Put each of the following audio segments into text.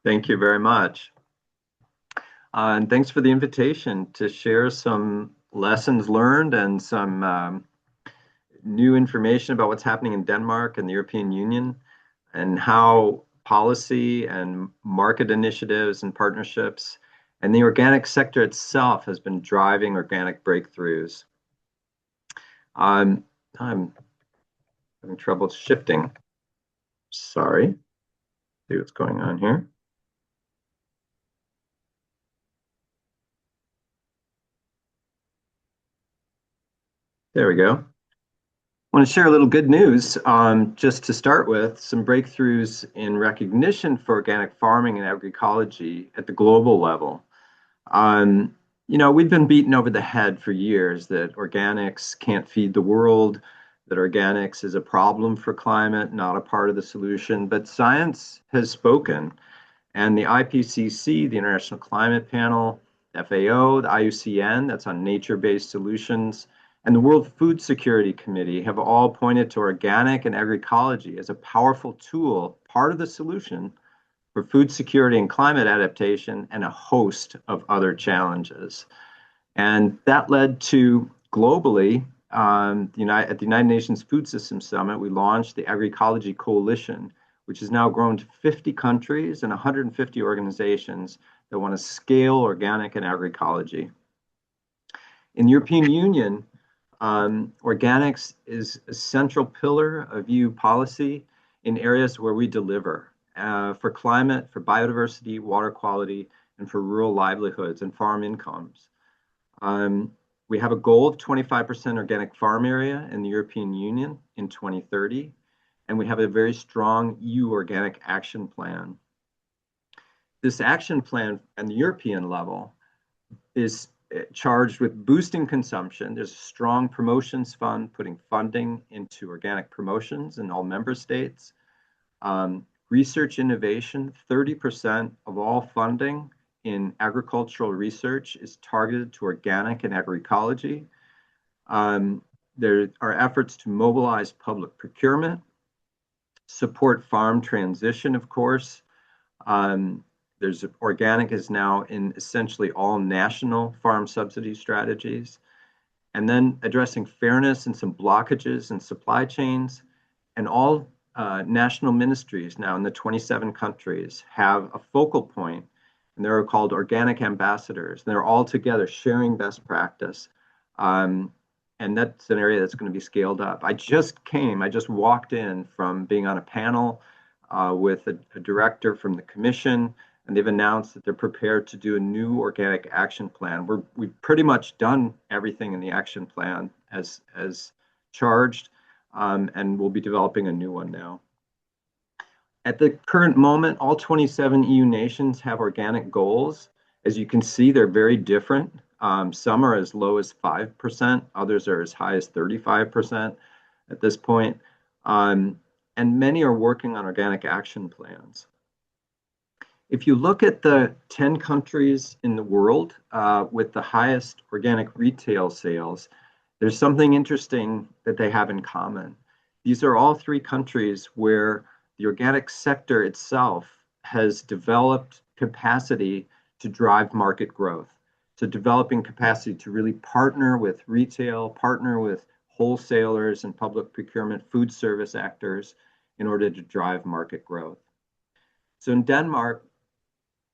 Thank you very much. And thanks for the invitation to share some lessons learned and some new information about what's happening in Denmark and the European Union and how policy and market initiatives and partnerships and the organic sector itself has been driving organic breakthroughs. I'm having trouble shifting. Sorry. See what's going on here. There we go. I want to share a little good news. Just to start with, some breakthroughs in recognition for organic farming and agroecology at the global level. Um, we've been beaten over the head for years that organics can't feed the world, that organics is a problem for climate, not a part of the solution. But science has spoken, and the IPCC, the International Climate Panel, FAO, the IUCN, that's on nature-based solutions, and the World Food Security Committee have all pointed to organic and agroecology as a powerful tool, part of the solution for food security and climate adaptation, and a host of other challenges. And that led to globally, at the United Nations Food Systems Summit, we launched the Agroecology Coalition, which has now grown to 50 countries and 150 organizations that want to scale organic and agroecology. In the European Union, organics is a central pillar of EU policy in areas where we deliver for climate, for biodiversity, water quality, and for rural livelihoods and farm incomes. We have a goal of 25% organic farm area in the European Union in 2030, and we have a very strong EU organic action plan. This action plan at the European level is charged with boosting consumption. There's a strong promotions fund putting funding into organic promotions in all member states. Research innovation, 30% of all funding in agricultural research is targeted to organic and agroecology. There are efforts to mobilize public procurement, support farm transition, of course. There's organic is now in essentially all national farm subsidy strategies, and then addressing fairness and some blockages in supply chains. And all national ministries now in the 27 countries have a focal point, and they're called organic ambassadors. And they're all together sharing best practice. And that's an area that's going to be scaled up. I just walked in from being on a panel with a director from the commission, and they've announced that they're prepared to do a new organic action plan. We've pretty much done everything in the action plan as charged, and we'll be developing a new one now. At the current moment, all 27 EU nations have organic goals. As you can see, they're very different. Some are as low as 5%, others are as high as 35% at this point. And many are working on organic action plans. If you look at the 10 countries in the world with the highest organic retail sales, there's something interesting that they have in common. These are all three countries where the organic sector itself has developed capacity to drive market growth. So developing capacity to really partner with retail, partner with wholesalers and public procurement food service actors in order to drive market growth. So in Denmark,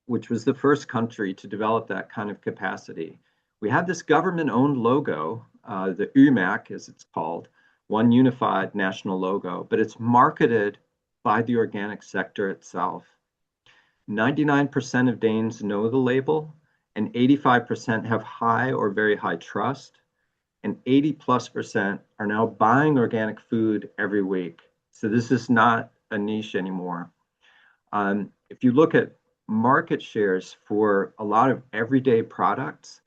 which was the first country to develop that kind of capacity, we have this government-owned logo, the UMAC as it's called, one unified national logo, but it's marketed by the organic sector itself. 99% of Danes know the label, and 85% have high or very high trust, and 80+% are now buying organic food every week. So this is not a niche anymore. If you look at market shares for a lot of everyday products,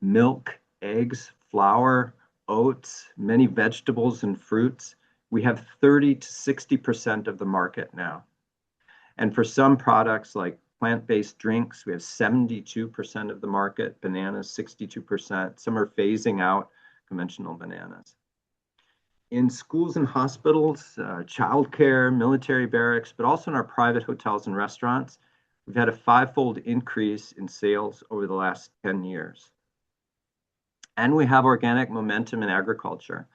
milk, eggs, flour, oats, many vegetables and fruits, we have 30 to 60% of the market now. And for some products like plant-based drinks, we have 72% of the market, bananas 62%. Some are phasing out conventional bananas. in schools and hospitals, childcare, military barracks, but also in our private hotels and restaurants. We've had a five-fold increase in sales over the last 10 years. And we have organic momentum in agriculture.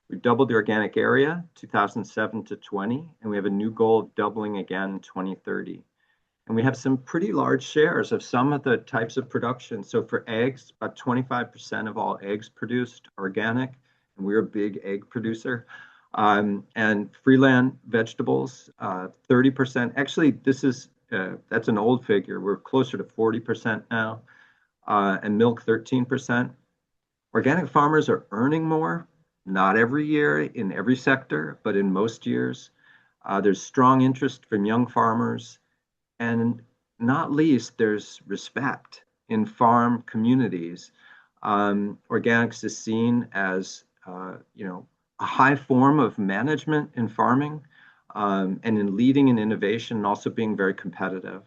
We've doubled the organic area 2007 to 20, and we have a new goal of doubling again in 2030. And we have some pretty large shares of some of the types of production. So for eggs, about 25% of all eggs produced organic, and we're a big egg producer. And freeland vegetables, 30%. Actually, that's an old figure. We're closer to 40% now, and milk 13%. Organic farmers are earning more, not every year in every sector, but in most years. There's strong interest from young farmers, and not least, there's respect in farm communities. Organics is seen as, a high form of management in farming, and in leading in innovation and also being very competitive.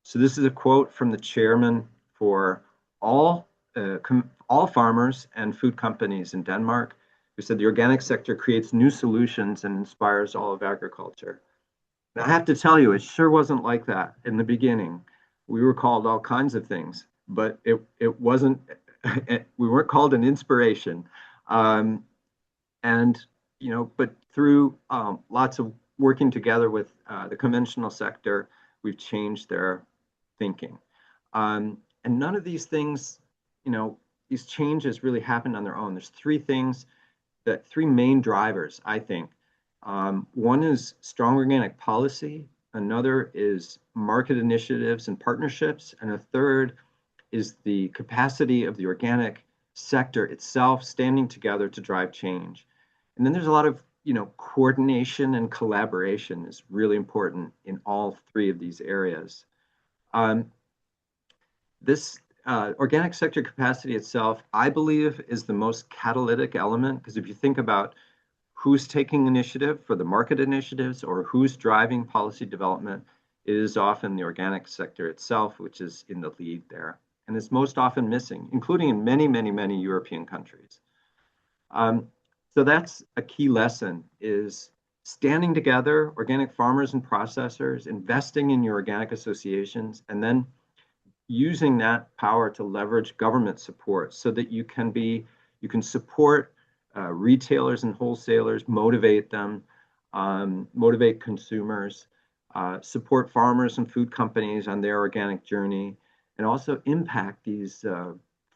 So this is a quote from the chairman for all all farmers and food companies in Denmark, who said the organic sector creates new solutions and inspires all of agriculture. And I have to tell you, it sure wasn't like that in the beginning. We were called all kinds of things, but it wasn't. We weren't called an inspiration, um, and but through lots of working together with the conventional sector, we've changed their thinking. And none of these things, these changes really happened on their own. There's three main drivers, I think. One is strong organic policy, another is market initiatives and partnerships, and a third is the capacity of the organic sector itself standing together to drive change. And then there's a lot of, coordination and collaboration is really important in all three of these areas. Um, this organic sector capacity itself, I believe, is the most catalytic element because if you think about who's taking initiative for the market initiatives or who's driving policy development, it is often the organic sector itself, which is in the lead there. And is most often missing, including in many, many, many European countries. Um, so that's a key lesson is standing together, organic farmers and processors, investing in your organic associations, and then using that power to leverage government support so that you can support retailers and wholesalers, motivate them, motivate consumers, support farmers and food companies on their organic journey, and also impact these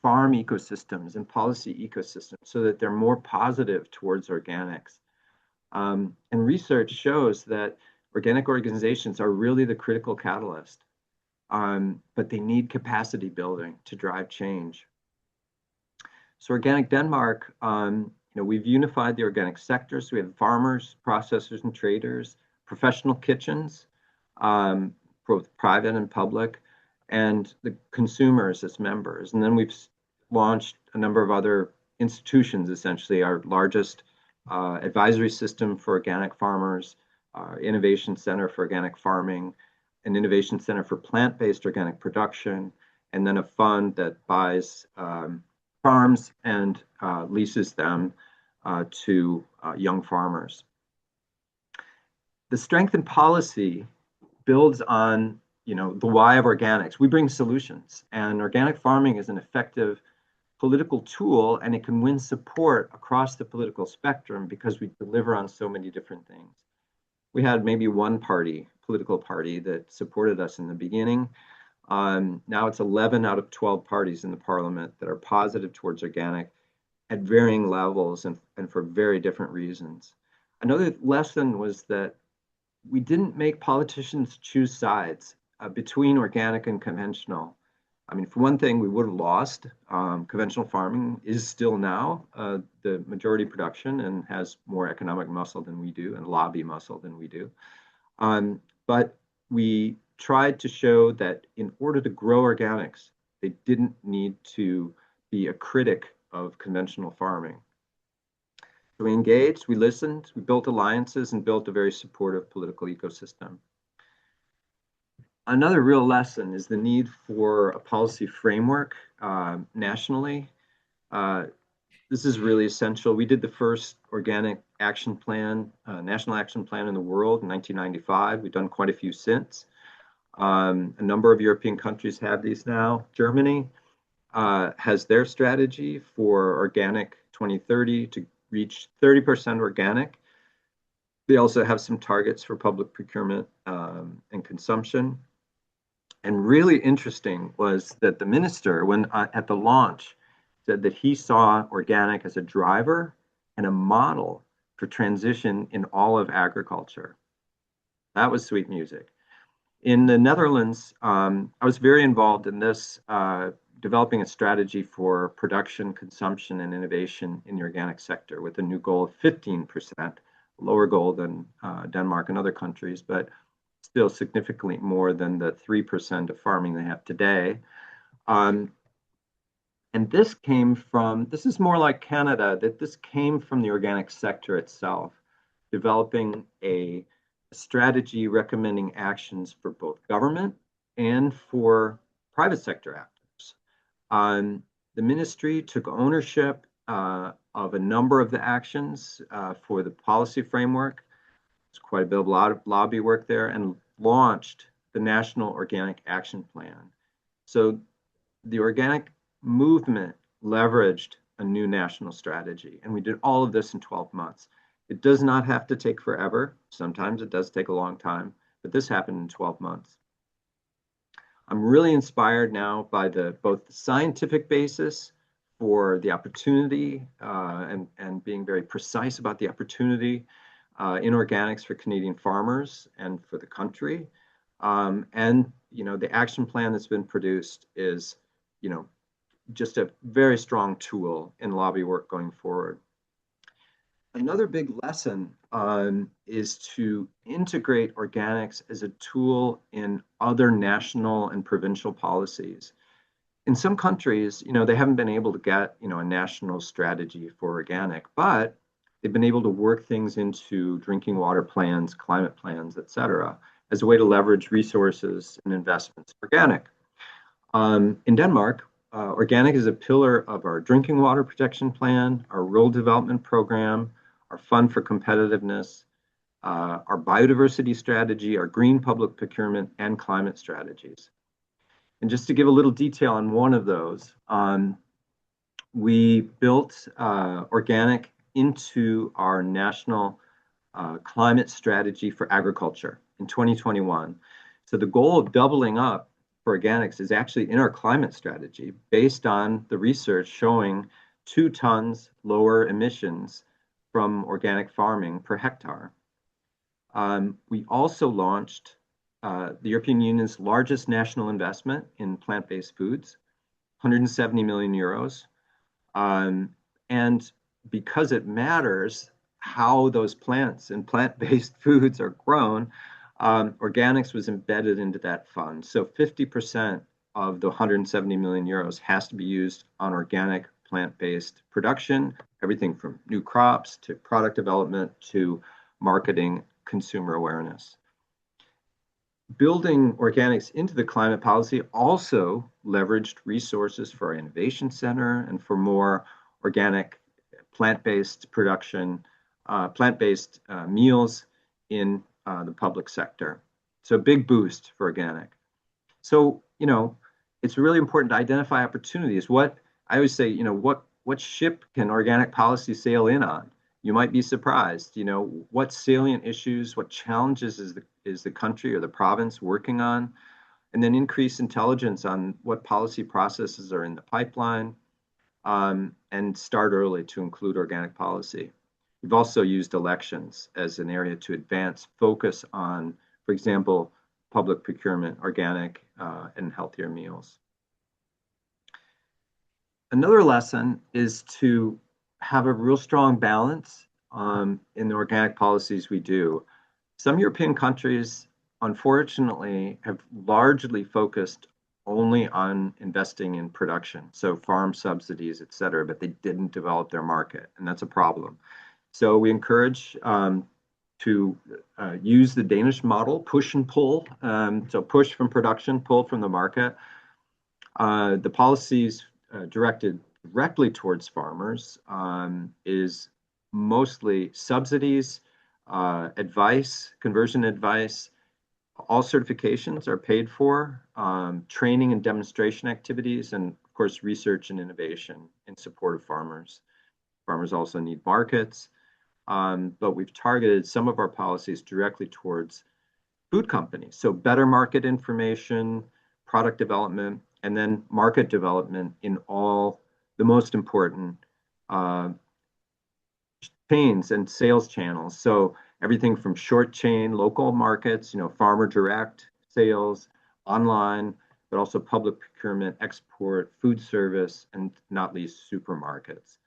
farm ecosystems and policy ecosystems so that they're more positive towards organics. And research shows that organic organizations are really the critical catalyst, but they need capacity building to drive change. So Organic Denmark, we've unified the organic sector. So we have farmers, processors, and traders, professional kitchens, both private and public, and the consumers as members. And then we've launched a number of other institutions, essentially our largest advisory system for organic farmers, innovation center for organic farming, an innovation center for plant-based organic production, and then a fund that buys farms and leases them to young farmers. The strength in policy builds on the why of organics. We bring solutions, and organic farming is an effective political tool, and it can win support across the political spectrum because we deliver on so many different things. We had maybe one political party that supported us in the beginning. Now it's 11 out of 12 parties in the parliament that are positive towards organic at varying levels and for very different reasons. Another lesson was that we didn't make politicians choose sides between organic and conventional. I mean, for one thing, we would have lost. Conventional farming is still now the majority production and has more economic muscle than we do and lobby muscle than we do. But we tried to show that in order to grow organics, they didn't need to be a critic of conventional farming. So we engaged, we listened, we built alliances and built a very supportive political ecosystem. Another real lesson is the need for a policy framework nationally. This is really essential. We did the first organic action plan, national action plan in the world in 1995. We've done quite a few since. A number of European countries have these now. Germany has their strategy for organic 2030 to reach 30% organic. They also have some targets for public procurement and consumption. And really interesting was that the minister, when at the launch, said that he saw organic as a driver and a model for transition in all of agriculture. That was sweet music. In the Netherlands, I was very involved in this, developing a strategy for production, consumption, and innovation in the organic sector with a new goal of 15%, lower goal than Denmark and other countries, but still significantly more than the 3% of farming they have today. Um, and this is more like Canada, that this came from the organic sector itself, developing a strategy recommending actions for both government and for private sector actors. The ministry took ownership of a number of the actions for the policy framework. There's quite a bit of lobby work there, and launched the National Organic Action Plan. So the organic movement leveraged a new national strategy, and we did all of this in 12 months. It does not have to take forever. Sometimes it does take a long time, but this happened in 12 months. I'm really inspired now by both the scientific basis for the opportunity and being very precise about the opportunity in organics for Canadian farmers and for the country. And the action plan that's been produced is just a very strong tool in lobby work going forward. Another big lesson is to integrate organics as a tool in other national and provincial policies. In some countries, they haven't been able to get, a national strategy for organic, but they've been able to work things into drinking water plans, climate plans, et cetera, as a way to leverage resources and investments in organic. In Denmark, organic is a pillar of our drinking water protection plan, our rural development program, our fund for competitiveness, our biodiversity strategy, our green public procurement, and climate strategies. And just to give a little detail on one of those, we built organic into our national climate strategy for agriculture in 2021. So the goal of doubling up for organics is actually in our climate strategy based on the research showing 2 tons lower emissions from organic farming per hectare. We also launched the European Union's largest national investment in plant-based foods, 170 million euros. And because it matters how those plants and plant-based foods are grown, organics was embedded into that fund. So 50% of the 170 million euros has to be used on organic plant-based production, everything from new crops to product development to marketing, consumer awareness. Building organics into the climate policy also leveraged resources for our innovation center and for more organic plant-based production, plant-based meals in the public sector. So big boost for organic. So, it's really important to identify opportunities. What I always say, what ship can organic policy sail in on? You might be surprised. What salient issues, what challenges is the country or the province working on? And then increase intelligence on what policy processes are in the pipeline, and start early to include organic policy. We've also used elections as an area to advance focus on, for example, public procurement, organic, and healthier meals. Another lesson is to have a real strong balance in the organic policies we do. Some European countries, unfortunately, have largely focused only on investing in production, so farm subsidies, et cetera, but they didn't develop their market, and that's a problem. So we encourage to use the Danish model, push and pull. So push from production, pull from the market. The policies directed directly towards farmers is mostly subsidies, advice, conversion advice. All certifications are paid for, training and demonstration activities, and of course, research and innovation in support of farmers. Farmers also need markets, but we've targeted some of our policies directly towards food companies. So better market information, product development, and then market development in all the most important uh, chains and sales channels. So everything from short chain, local markets, farmer direct sales, online, but also public procurement, export, food service, and not least supermarkets.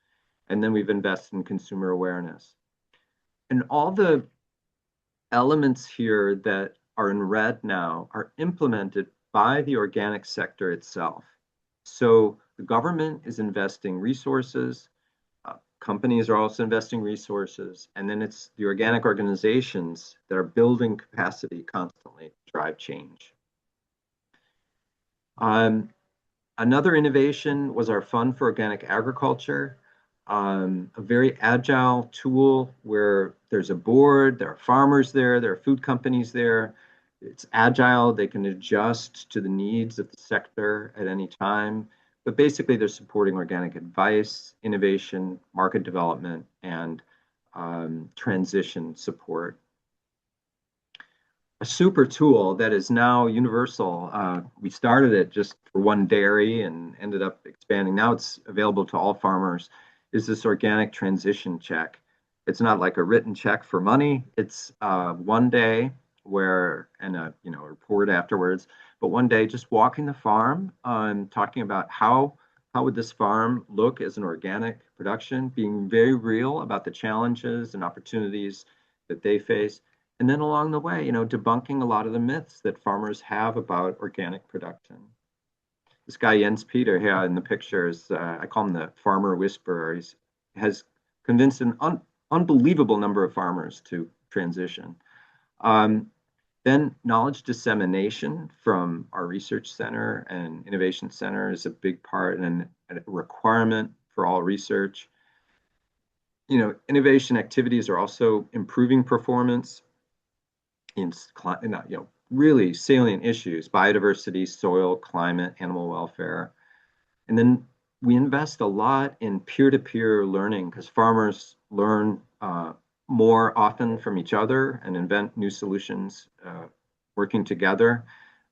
And then we've invested in consumer awareness. And all the elements here that are in red now are implemented by the organic sector itself. So the government is investing resources, companies are also investing resources, and then it's the organic organizations that are building capacity constantly to drive change. Um, Another innovation was our Fund for Organic Agriculture, a very agile tool where there's a board, there are farmers there are food companies there. It's agile, they can adjust to the needs of the sector at any time. But basically, they're supporting organic advice, innovation, market development, and transition support. A super tool that is now universal. We started it just for one dairy and ended up expanding. Now it's available to all farmers. Is this organic transition check? It's not like a written check for money. It's one day where and a report afterwards. But one day, just walking the farm and talking about how would this farm look as an organic production, being very real about the challenges and opportunities that they face. And then along the way, debunking a lot of the myths that farmers have about organic production. This guy, Jens Peter, here in the picture, I call him the farmer whisperer. He has convinced an unbelievable number of farmers to transition. Then knowledge dissemination from our research center and innovation center is a big part and a requirement for all research. Innovation activities are also improving performance in really salient issues: biodiversity, soil, climate, animal welfare. And then we invest a lot in peer-to-peer learning because farmers learn more often from each other and invent new solutions working together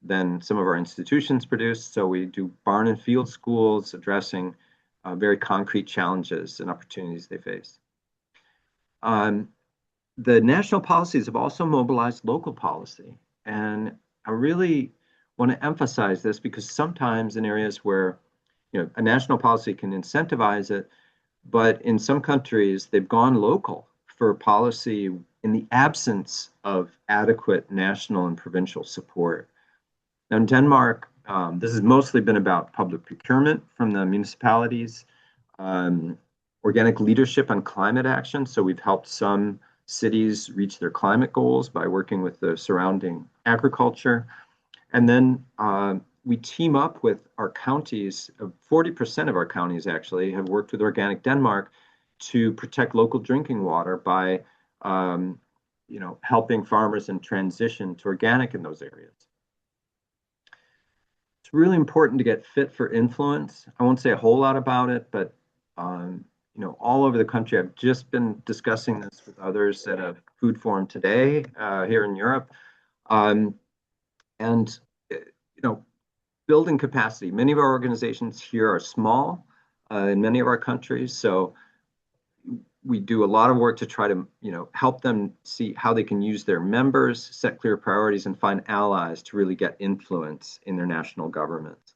than some of our institutions produce. So we do barn and field schools addressing very concrete challenges and opportunities they face. The national policies have also mobilized local policy. And I really want to emphasize this because sometimes in areas where a national policy can incentivize it, but in some countries they've gone local for policy in the absence of adequate national and provincial support. Now in Denmark, this has mostly been about public procurement from the municipalities, organic leadership on climate action. So we've helped some cities reach their climate goals by working with the surrounding agriculture. And then we team up with our counties. 40% of our counties actually have worked with Organic Denmark to protect local drinking water by helping farmers in transition to organic in those areas. It's really important to get fit for influence. I won't say a whole lot about it, but all over the country. I've just been discussing this with others at a food forum today here in Europe. And building capacity. Many of our organizations here are small in many of our countries. So we do a lot of work to try to help them see how they can use their members, set clear priorities, and find allies to really get influence in their national governments.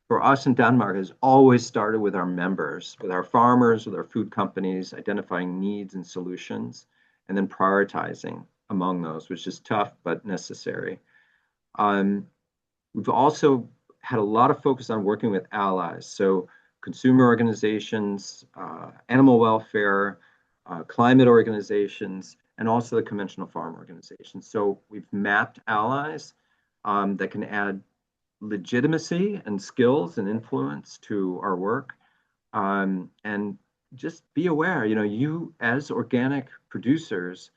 For us in Denmark, it has always started with our members, with our farmers, with our food companies, identifying needs and solutions, and then prioritizing among those, which is tough but necessary. We've also had a lot of focus on working with allies, so consumer organizations, animal welfare, climate organizations, and also the conventional farm organizations. So we've mapped allies that can add legitimacy and skills and influence to our work. And just be aware, you as organic producers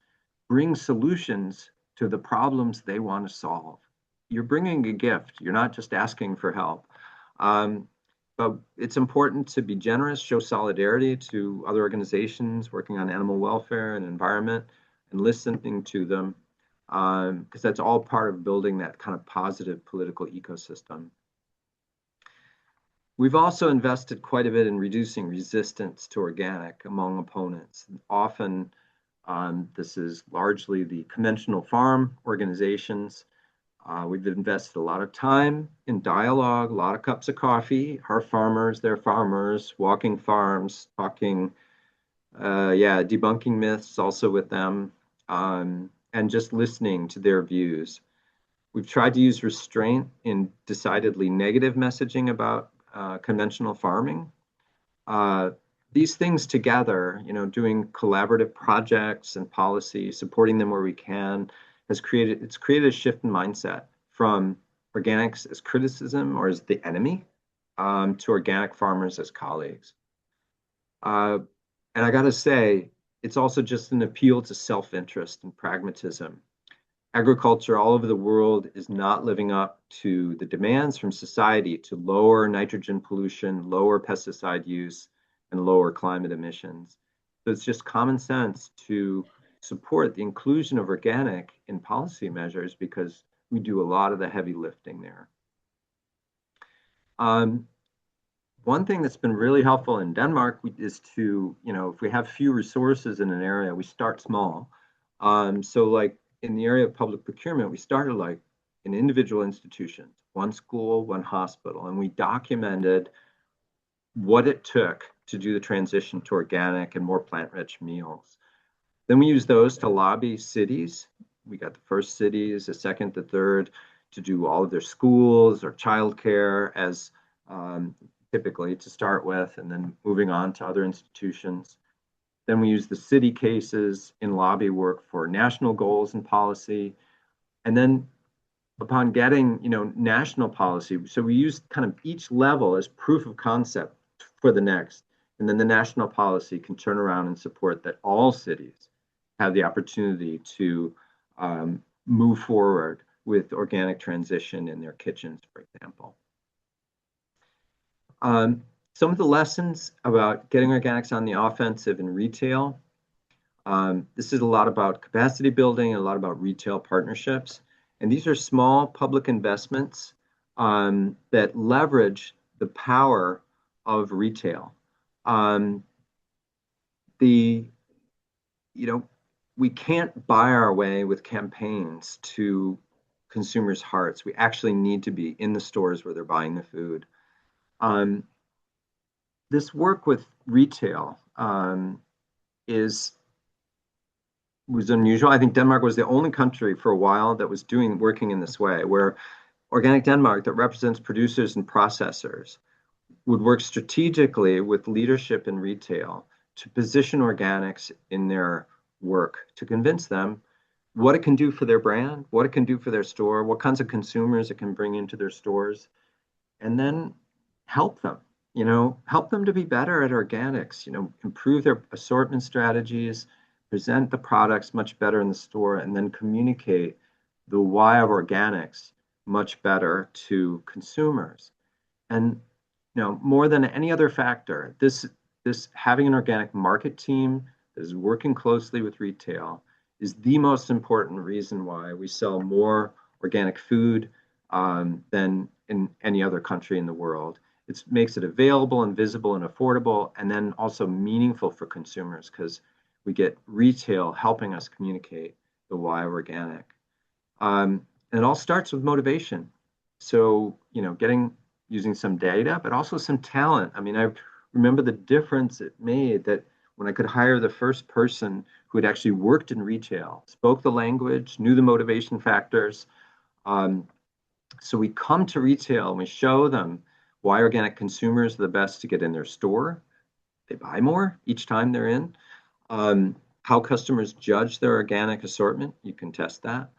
bring solutions to the problems they want to solve. You're bringing a gift. You're not just asking for help. Um, but it's important to be generous, show solidarity to other organizations working on animal welfare and environment, and listening to them, because that's all part of building that kind of positive political ecosystem. We've also invested quite a bit in reducing resistance to organic among opponents. Often, this is largely the conventional farm organizations. We've invested a lot of time in dialogue, a lot of cups of coffee, our farmers, their farmers, walking farms, talking, debunking myths also with them, and just listening to their views. We've tried to use restraint in decidedly negative messaging about conventional farming. Uh, these things together, doing collaborative projects and policy, supporting them where we can, it's created a shift in mindset from organics as criticism or as the enemy, to organic farmers as colleagues. Uh, and I got to say, it's also just an appeal to self-interest and pragmatism. Agriculture all over the world is not living up to the demands from society to lower nitrogen pollution, lower pesticide use, and lower climate emissions. So it's just common sense to support the inclusion of organic in policy measures because we do a lot of the heavy lifting there. One thing that's been really helpful in Denmark is to, if we have few resources in an area, we start small. So like in the area of public procurement, we started like in individual institutions, one school, one hospital, and we documented what it took to do the transition to organic and more plant-rich meals. Then we used those to lobby cities. We got the first cities, the second, the third, to do all of their schools or childcare as typically to start with, and then moving on to other institutions. Then we use the city cases in lobby work for national goals and policy. And then upon getting, national policy, so we use kind of each level as proof of concept for the next. And then the national policy can turn around and support that all cities have the opportunity to move forward with organic transition in their kitchens, for example. Some of the lessons about getting organics on the offensive in retail. This is a lot about capacity building, a lot about retail partnerships. And these are small public investments that leverage the power of retail. We can't buy our way with campaigns to consumers' hearts. We actually need to be in the stores where they're buying the food. This work with retail was unusual. I think Denmark was the only country for a while that was working in this way, where Organic Denmark, that represents producers and processors, would work strategically with leadership in retail to position organics in their work, to convince them what it can do for their brand, what it can do for their store, what kinds of consumers it can bring into their stores, and then help them, help them to be better at organics, improve their assortment strategies, present the products much better in the store, and then communicate the why of organics much better to consumers. And more than any other factor, this having an organic market team that is working closely with retail is the most important reason why we sell more organic food than in any other country in the world. It makes it available and visible and affordable, and then also meaningful for consumers because we get retail helping us communicate the why of organic. And it all starts with motivation. So, using some data, but also some talent. I mean, I remember the difference it made that when I could hire the first person who had actually worked in retail, spoke the language, knew the motivation factors. So we come to retail and we show them why organic consumers are the best to get in their store. They buy more each time they're in. How customers judge their organic assortment, you can test that.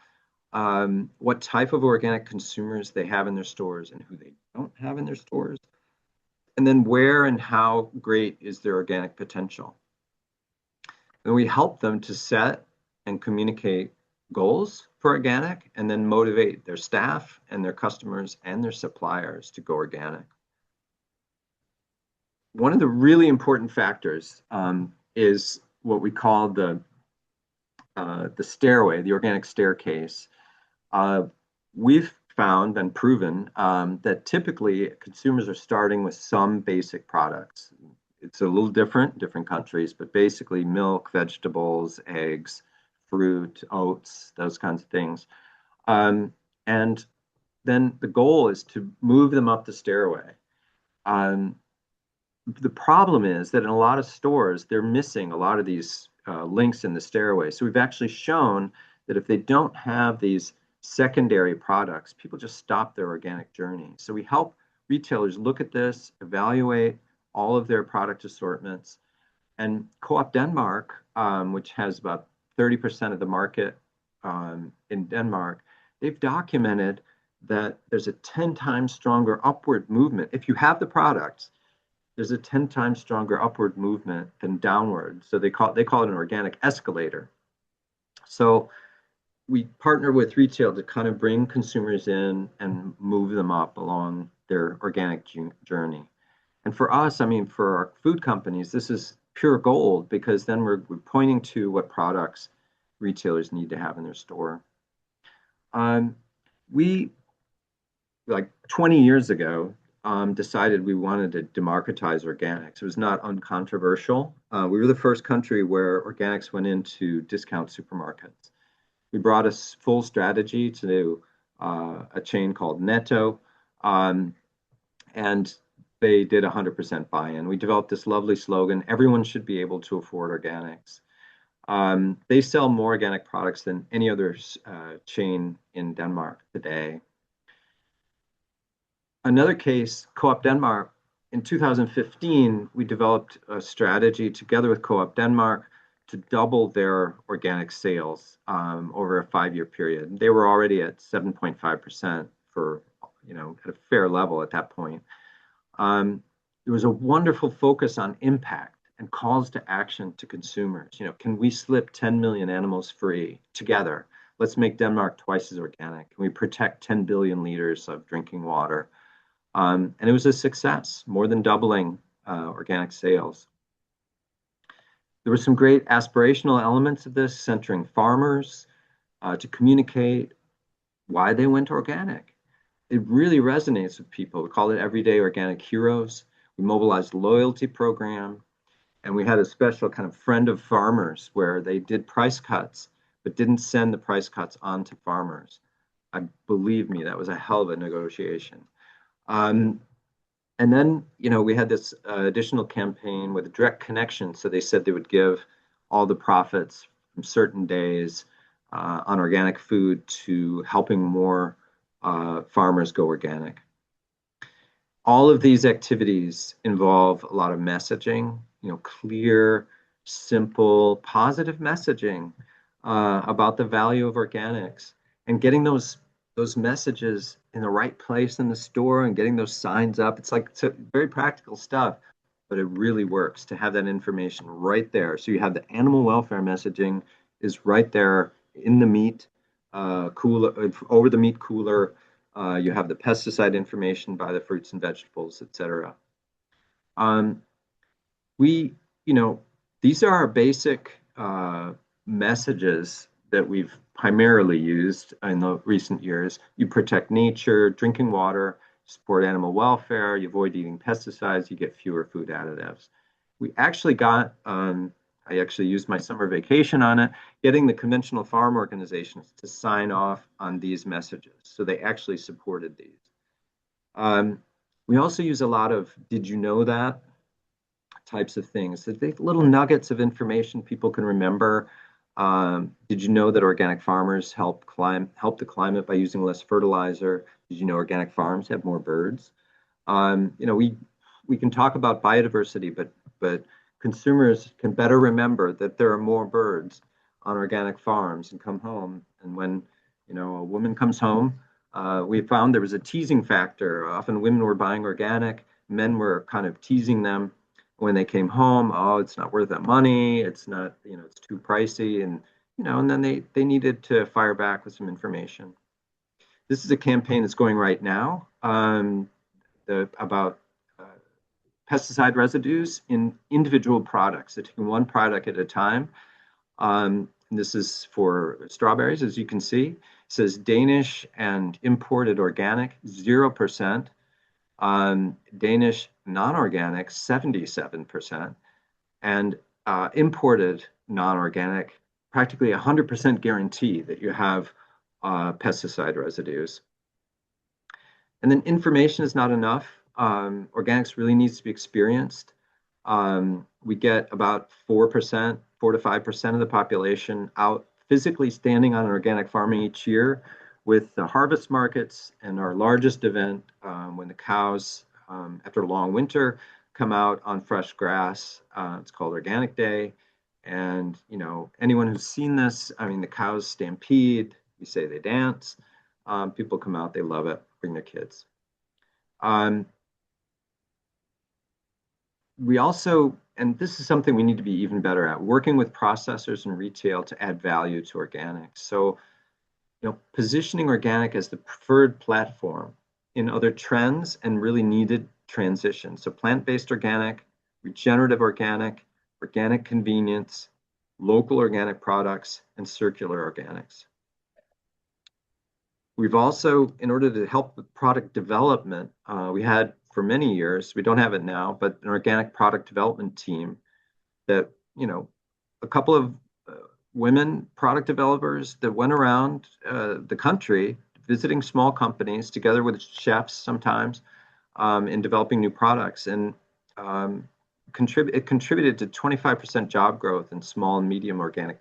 What type of organic consumers they have in their stores and who they don't have in their stores. And then where and how great is their organic potential? And we help them to set and communicate goals for organic and then motivate their staff and their customers and their suppliers to go organic. One of the really important factors is what we call the stairway, the organic staircase. We've found and proven that typically consumers are starting with some basic products. It's a little different countries, but basically milk, vegetables, eggs, fruit, oats, those kinds of things. And then the goal is to move them up the stairway. Um, the problem is that in a lot of stores, they're missing a lot of these links in the stairway. So we've actually shown that if they don't have these secondary products, people just stop their organic journey. So we help retailers look at this, evaluate all of their product assortments. And Co-op Denmark, which has about 30% of the market in Denmark, they've documented that there's a 10 times stronger upward movement. If you have the products, there's a 10 times stronger upward movement than downward. So they call it an organic escalator. So we partner with retail to kind of bring consumers in and move them up along their organic journey. And for us, I mean, for our food companies, this is pure gold because then we're pointing to what products retailers need to have in their store. We, like 20 years ago, decided we wanted to democratize organics. It was not uncontroversial. We were the first country where organics went into discount supermarkets. We brought a full strategy to a chain called Netto, and they did 100% buy-in. We developed this lovely slogan, everyone should be able to afford organics. They sell more organic products than any other chain in Denmark today. Another case, Co-op Denmark, in 2015, we developed a strategy together with Co-op Denmark to double their organic sales over a 5-year period. They were already at 7.5% for, at a fair level at that point. There was a wonderful focus on impact and calls to action to consumers. Can we slip 10 million animals free together? Let's make Denmark twice as organic. Can we protect 10 billion liters of drinking water? And it was a success, more than doubling organic sales. There were some great aspirational elements of this, centering farmers to communicate why they went organic. It really resonates with people. We call it Everyday Organic Heroes. We mobilized a loyalty program, and we had a special kind of friend of farmers where they did price cuts, but didn't send the price cuts on to farmers. Believe me, that was a hell of a negotiation. And then, we had this additional campaign with a direct connection. So they said they would give all the profits from certain days on organic food to helping more farmers go organic. All of these activities involve a lot of messaging, clear, simple, positive messaging about the value of organics and getting those messages in the right place in the store and getting those signs up. It's very practical stuff, but it really works to have that information right there. So you have the animal welfare messaging is right there in the meat cooler, over the meat cooler. You have the pesticide information by the fruits and vegetables, etc. These are our basic messages that we've primarily used in the recent years. You protect nature, drinking water, support animal welfare, you avoid eating pesticides, you get fewer food additives. We actually got, I actually used my summer vacation on it, getting the conventional farm organizations to sign off on these messages. So they actually supported these. We also use a lot of did you know that types of things. So they little nuggets of information people can remember. Did you know that organic farmers help the climate by using less fertilizer? Did you know organic farms have more birds? We can talk about biodiversity, but consumers can better remember that there are more birds on organic farms and come home. And when a woman comes home, we found there was a teasing factor. Often women were buying organic. men were kind of teasing them when they came home. Oh, it's not worth that money. It's not, it's too pricey. And then they needed to fire back with some information. This is a campaign that's going right now about pesticide residues in individual products. They're taking one product at a time. And this is for strawberries, as you can see. It says Danish and imported organic, 0%. Danish non-organic, 77%. And imported non-organic, practically 100% guarantee that you have pesticide residues. And then information is not enough. Organics really needs to be experienced. We get about 4%, 4 to 5% of the population out physically standing on organic farming each year with the harvest markets and our largest event when the cows, after a long winter, come out on fresh grass. It's called Organic Day. And, anyone who's seen this, I mean, the cows stampede, we say they dance. People come out, they love it, bring their kids. We also, and this is something we need to be even better at, working with processors and retail to add value to organics. So, positioning organic as the preferred platform in other trends and really needed transitions. So plant-based organic, regenerative organic, organic convenience, local organic products, and circular organics. We've also, in order to help with product development, we had for many years, we don't have it now, but an organic product development team that, a couple of women product developers that went around the country visiting small companies together with chefs sometimes in developing new products. And it contributed to 25% job growth in small and medium organic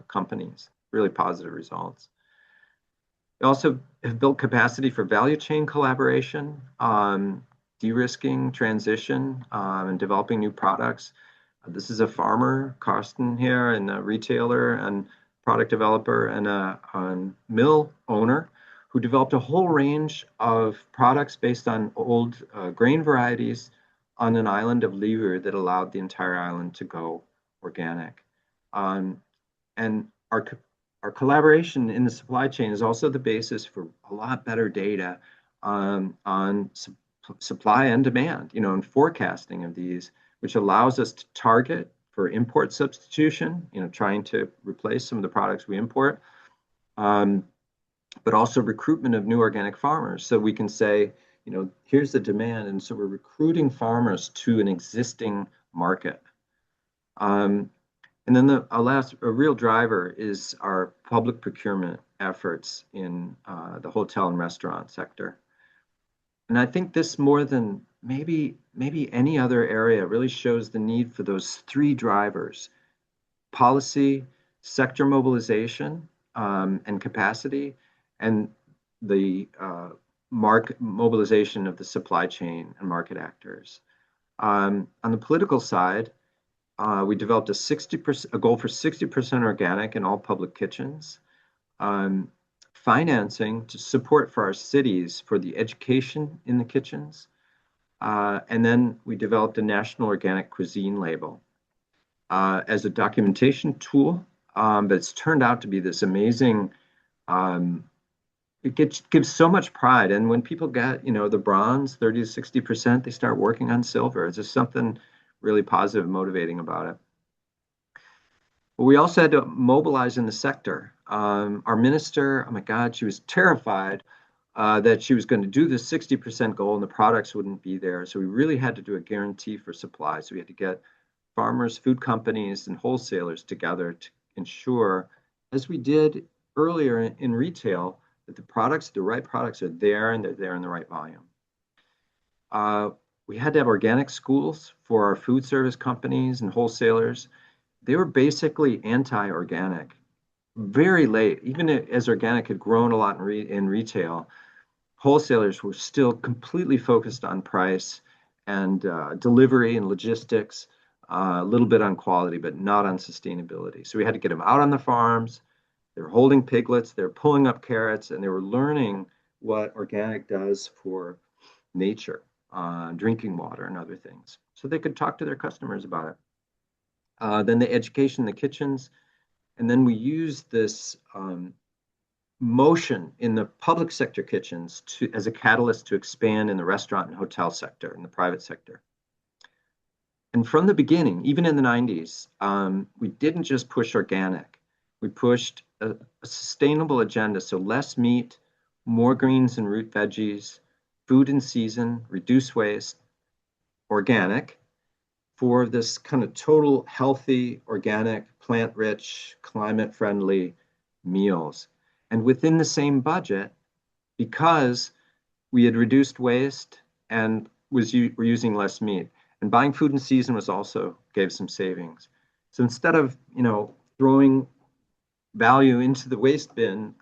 companies, really positive results. We also have built capacity for value chain collaboration, de-risking transition, and developing new products. This is a farmer, Karsten here, and a retailer and product developer and a mill owner who developed a whole range of products based on old grain varieties on an island of Livur that allowed the entire island to go organic. And our collaboration in the supply chain is also the basis for a lot better data on supply and demand, and forecasting of these, which allows us to target for import substitution, trying to replace some of the products we import, but also recruitment of new organic farmers. So we can say, here's the demand. And so we're recruiting farmers to an existing market. And then a real driver is our public procurement efforts in the hotel and restaurant sector. And I think this more than maybe any other area really shows the need for those three drivers: policy, sector mobilization, and capacity, and the mobilization of the supply chain and market actors. On the political side, we developed a goal for 60% organic in all public kitchens. Financing to support for our cities for the education in the kitchens. And then we developed a national organic cuisine label as a documentation tool. But it's turned out to be this amazing, it gives so much pride. And when people get, the bronze, 30 to 60%, they start working on silver. It's just something really positive and motivating about it. But we also had to mobilize in the sector. Our minister, oh my God, she was terrified that she was going to do the 60% goal and the products wouldn't be there. So we really had to do a guarantee for supply. So we had to get farmers, food companies, and wholesalers together to ensure, as we did earlier in retail, that the right products are there and they're there in the right volume. We had to have organic schools for our food service companies and wholesalers. They were basically anti-organic. Very late, even as organic had grown a lot in retail, wholesalers were still completely focused on price and delivery and logistics, a little bit on quality, but not on sustainability. So we had to get them out on the farms. They were holding piglets, they were pulling up carrots, and they were learning what organic does for nature. drinking water and other things. So they could talk to their customers about it. Then the education in the kitchens. And then we use this motion in the public sector kitchens as a catalyst to expand in the restaurant and hotel sector, in the private sector. And from the beginning, even in the 90s, we didn't just push organic. We pushed a sustainable agenda. So less meat, more greens and root veggies, food in season, reduce waste, organic, for this kind of total healthy, organic, plant-rich, climate-friendly meals. And within the same budget, because we had reduced waste and were using less meat. And buying food in season was also gave some savings. So instead of throwing value into the waste bin,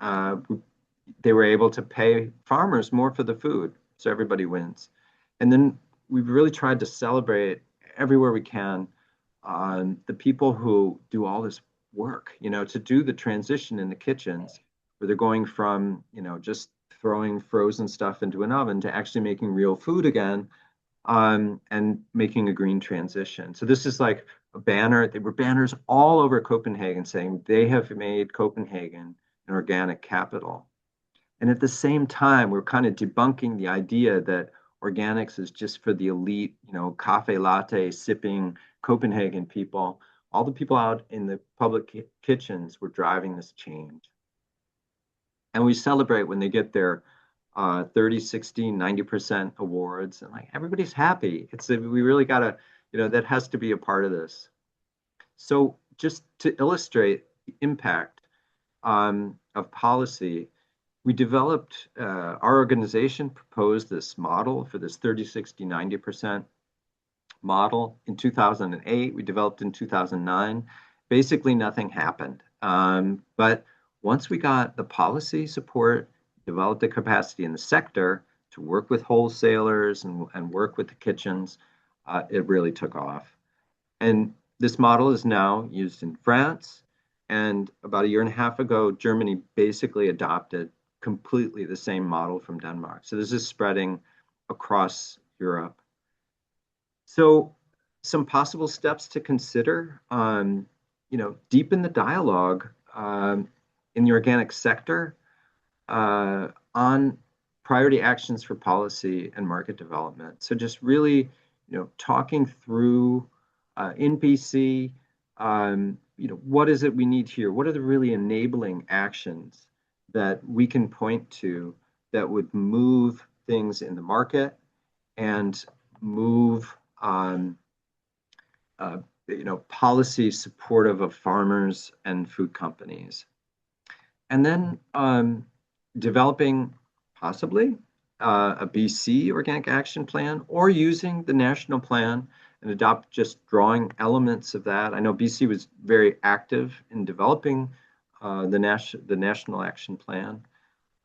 they were able to pay farmers more for the food. So everybody wins. And then we've really tried to celebrate everywhere we can the people who do all this work, to do the transition in the kitchens where they're going from, just throwing frozen stuff into an oven to actually making real food again, and making a green transition. So this is like a banner. There were banners all over Copenhagen saying they have made Copenhagen an organic capital. And at the same time, we're kind of debunking the idea that organics is just for the elite, cafe latte sipping Copenhagen people. All the people out in the public kitchens were driving this change. And we celebrate when they get their 30, 60, 90% awards. And like everybody's happy. We really got to, that has to be a part of this. So just to illustrate the impact of policy, we developed, our organization proposed this model for this 30, 60, 90% model in 2008. We developed in 2009. Basically, nothing happened. But once we got the policy support, developed the capacity in the sector to work with wholesalers and work with the kitchens, it really took off. And this model is now used in France. And about a year and a half ago, Germany basically adopted completely the same model from Denmark. So this is spreading across Europe. So some possible steps to consider, deepen the dialogue in the organic sector on priority actions for policy and market development. So just really, talking through in BC, what is it we need here? What are the really enabling actions that we can point to that would move things in the market and move policy supportive of farmers and food companies. And then developing possibly a BC organic action plan, or using the national plan and adopt just drawing elements of that. I know BC was very active in developing the national action plan.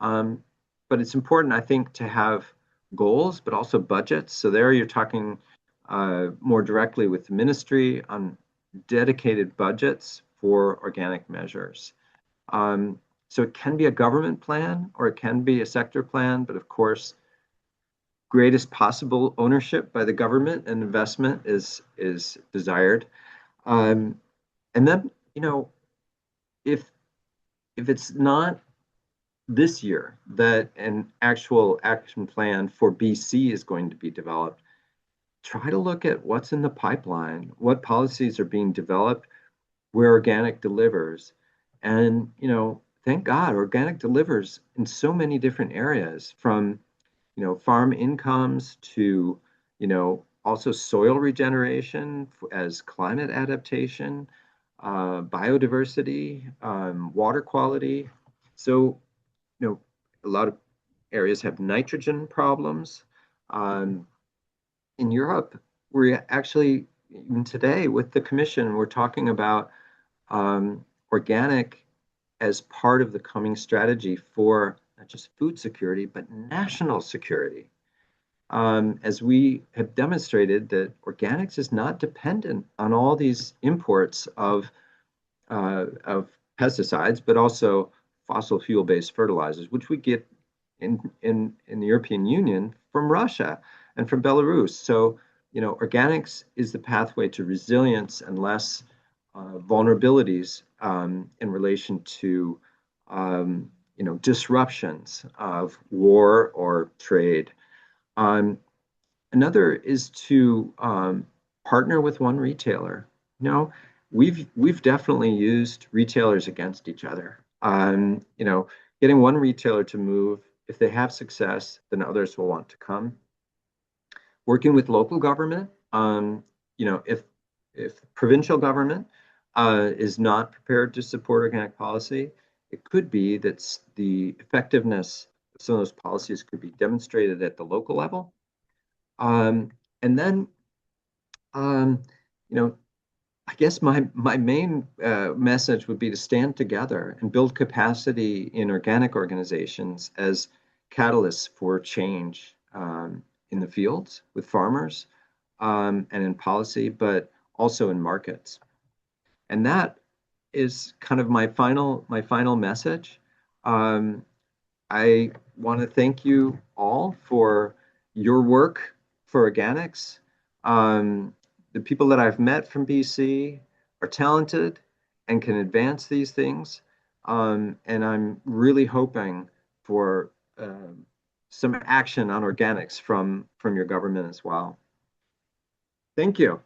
But it's important, I think, to have goals, but also budgets. So there you're talking more directly with the ministry on dedicated budgets for organic measures. So it can be a government plan or it can be a sector plan, but of course, greatest possible ownership by the government and investment is desired. And then, if it's not this year that an actual action plan for BC is going to be developed, try to look at what's in the pipeline, what policies are being developed, where organic delivers. And, thank God, organic delivers in so many different areas, from, farm incomes to, also soil regeneration as climate adaptation, biodiversity, water quality. So, a lot of areas have nitrogen problems. In Europe, we're actually, even today with the Commission, we're talking about organic as part of the coming strategy for not just food security, but national security. As we have demonstrated that organics is not dependent on all these imports of pesticides, but also fossil fuel-based fertilizers, which we get in the European Union from Russia. and from Belarus. So, organics is the pathway to resilience and less vulnerabilities in relation to, disruptions of war or trade. Um, Another is to partner with one retailer. You know, we've definitely used retailers against each other. Getting one retailer to move, if they have success, then others will want to come. Working with local government, if provincial government is not prepared to support organic policy, it could be that the effectiveness of some of those policies could be demonstrated at the local level. Um, and then, um, you know, I guess my main message would be to stand together and build capacity in organic organizations as catalysts for change in the fields with farmers and in policy, but also in markets. And that is kind of my final message. Um, I want to thank you all for your work for organics. Um, the people that I've met from BC are talented and can advance these things. And I'm really hoping for some action on organics from your government as well. Thank you.